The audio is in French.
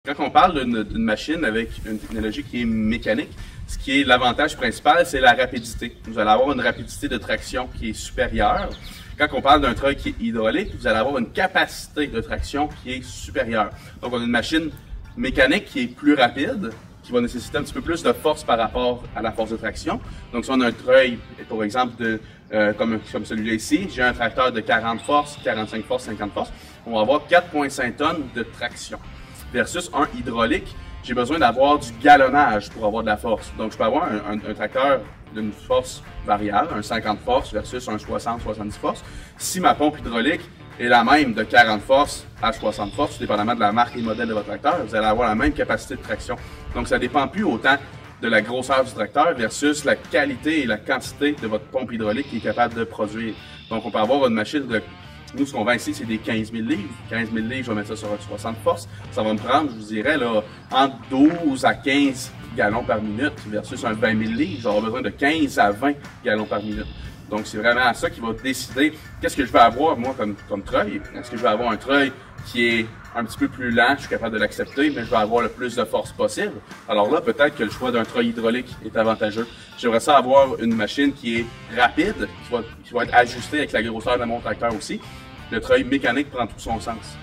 Quand on parle d'une machine avec une technologie qui est mécanique, ce qui est l'avantage principal, c'est la rapidité. Vous allez avoir une rapidité de traction qui est supérieure. Quand on parle d'un treuil qui est hydraulique, vous allez avoir une capacité de traction qui est supérieure. Donc, on a une machine mécanique qui est plus rapide, qui va nécessiter un petit peu plus de force par rapport à la force de traction. Donc, si on a un treuil, par exemple, comme celui-là ici, j'ai un tracteur de 40 forces, 45 forces, 50 forces, on va avoir 4,5 tonnes de traction. Versus un hydraulique, j'ai besoin d'avoir du galonnage pour avoir de la force. Donc, je peux avoir un tracteur d'une force variable, un 50 forces versus un 60-70 forces. Si ma pompe hydraulique est la même de 40 forces à 60 forces, dépendamment de la marque et modèle de votre tracteur, vous allez avoir la même capacité de traction. Donc, ça ne dépend plus autant de la grosseur du tracteur versus la qualité et la quantité de votre pompe hydraulique qui est capable de produire. Donc, on peut avoir une machine de... Nous, ce qu'on vend ici, c'est des 15 000 livres. 15 000 livres, je vais mettre ça sur 60 forces. Ça va me prendre, je vous dirais, là, entre 12 à 15 gallons par minute versus un 20 000 livres. J'aurai besoin de 15 à 20 gallons par minute. Donc, c'est vraiment ça qui va décider qu'est-ce que je vais avoir, moi, comme treuil. Est-ce que je vais avoir un treuil qui est un petit peu plus lent, je suis capable de l'accepter, mais je vais avoir le plus de force possible. Alors là, peut-être que le choix d'un treuil hydraulique est avantageux. J'aimerais ça avoir une machine qui est rapide, qui va être ajustée avec la grosseur de mon tracteur aussi. Le treuil mécanique prend tout son sens.